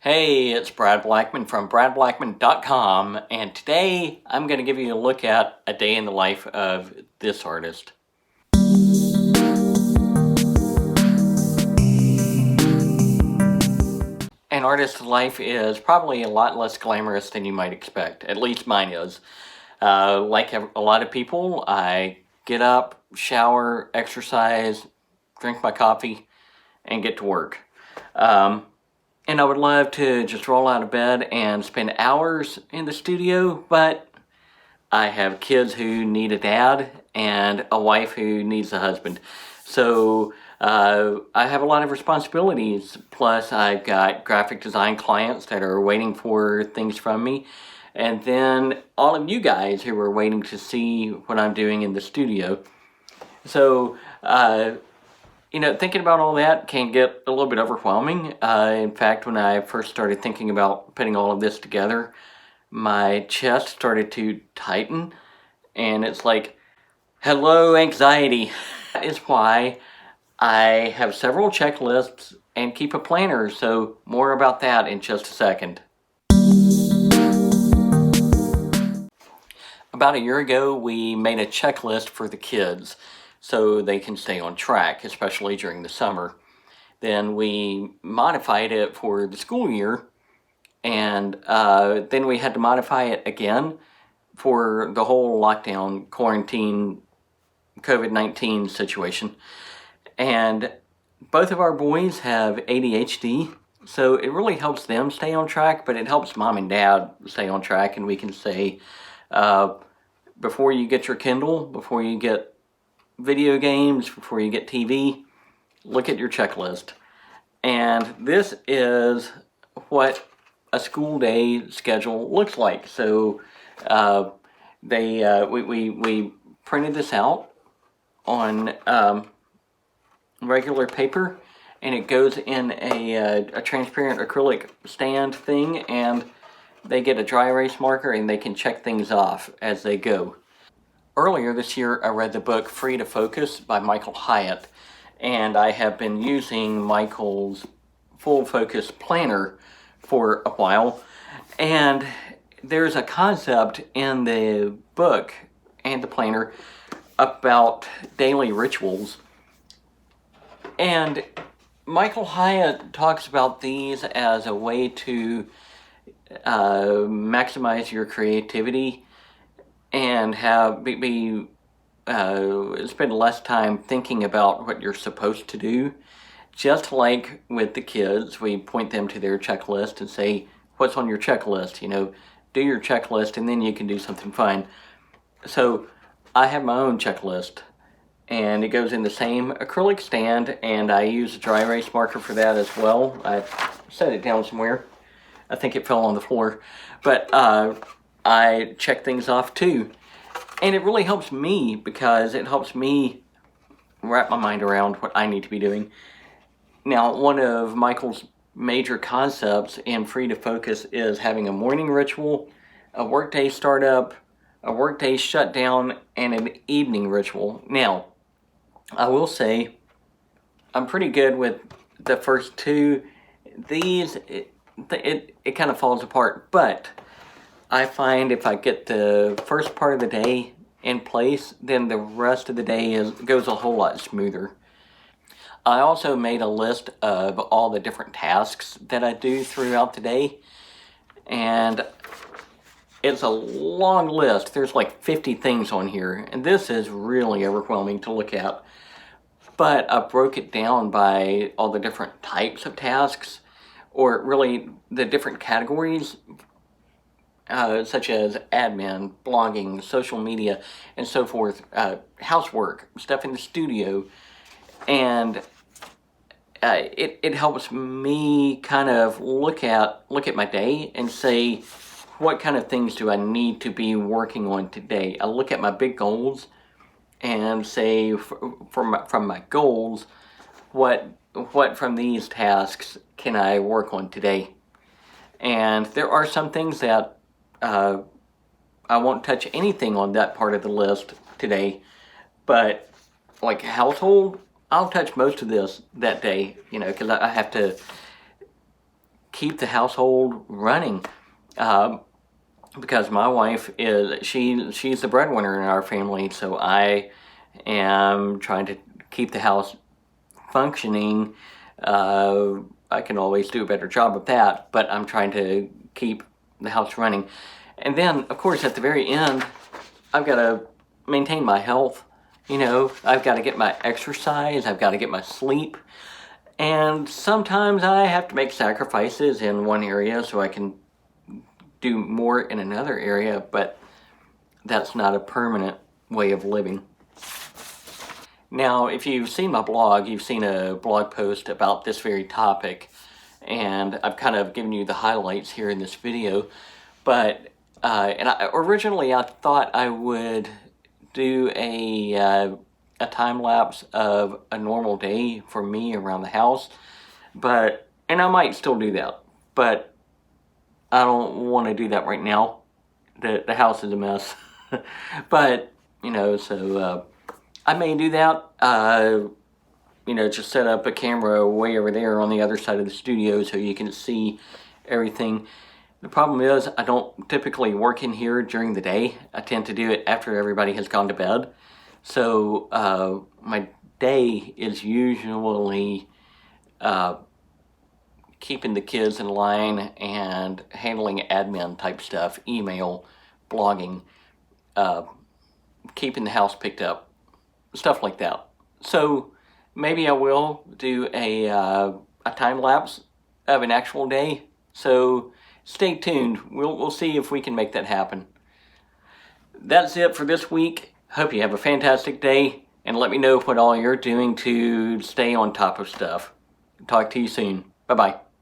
Hey, it's Brad Blackman from bradblackman.com, and today I'm going to give you a look at a day in the life of this artist. An artist's life is probably a lot less glamorous than you might expect. At least mine is. Like a lot of people, I get up, shower, exercise, drink my coffee, and get to work. And I would love to just roll out of bed and spend hours in the studio, but I have kids who need a dad and a wife who needs a husband. So I have a lot of responsibilities. Plus, I've got graphic design clients that are waiting for things from me. And then all of you guys who are waiting to see what I'm doing in the studio. So, thinking about all that can get a little bit overwhelming. In fact, when I first started thinking about putting all of this together, my chest started to tighten, and it's like, hello, anxiety. That is why I have several checklists and keep a planner, so more about that in just a second. About a year ago, we made a checklist for the kids so they can stay on track, especially during the summer. Then we modified it for the school year, and then we had to modify it again for the whole lockdown, quarantine, COVID-19 situation. And both of our boys have ADHD, so it really helps them stay on track, but it helps mom and dad stay on track, and we can say, before you get your Kindle, before you get video games, before you get TV, look at your checklist. And this is what a school day schedule looks like. So we printed this out on regular paper, and it goes in a transparent acrylic stand thing, and they get a dry erase marker and they can check things off as they go. Earlier this year, I read the book Free to Focus by Michael Hyatt, and I have been using Michael's Full Focus Planner for a while. And there's a concept in the book and the planner about daily rituals. And Michael Hyatt talks about these as a way to maximize your creativity and spend less time thinking about what you're supposed to do. Just like with the kids, we point them to their checklist and say, what's on your checklist? Do your checklist and then you can do something fun. So I have my own checklist, and it goes in the same acrylic stand, and I use a dry erase marker for that as well. I set it down somewhere. I think it fell on the floor. But I check things off too. And it really helps me because it helps me wrap my mind around what I need to be doing. Now, one of Michael's major concepts in Free to Focus is having a morning ritual, a workday startup, a workday shutdown, and an evening ritual. Now, I will say I'm pretty good with the first two. These, it kind of falls apart, but I find if I get the first part of the day in place, then the rest of the day goes a whole lot smoother. I also made a list of all the different tasks that I do throughout the day, and it's a long list. There's like 50 things on here, and this is really overwhelming to look at. But I broke it down by all the different types of tasks, or really the different categories, such as admin, blogging, social media, and so forth, housework, stuff in the studio, and it helps me kind of look at my day and say, what kind of things do I need to be working on today? I look at my big goals and say, from my goals, what from these tasks can I work on today? And there are some things that I won't touch anything on that part of the list today, but like household, I'll touch most of this that day, because I have to keep the household running. Because my wife she's the breadwinner in our family, so I am trying to keep the house functioning. I can always do a better job of that, but I'm trying to keep the house running. And then, of course, at the very end, I've got to maintain my health. I've got to get my exercise, I've got to get my sleep, and sometimes I have to make sacrifices in one area so I can do more in another area, but that's not a permanent way of living. Now, if you've seen my blog, you've seen a blog post about this very topic, and I've kind of given you the highlights here in this video. But originally I thought I would do a time lapse of a normal day for me around the house, and I might still do that, but I don't want to do that right now. The house is a mess. But so I may do that. Just set up a camera way over there on the other side of the studio so you can see everything. The problem is I don't typically work in here during the day. I tend to do it after everybody has gone to bed. So my day is usually keeping the kids in line and handling admin type stuff, email, blogging, keeping the house picked up, stuff like that. So maybe I will do a time lapse of an actual day. So stay tuned. We'll see if we can make that happen. That's it for this week. Hope you have a fantastic day, and let me know what all you're doing to stay on top of stuff. Talk to you soon. Bye-bye.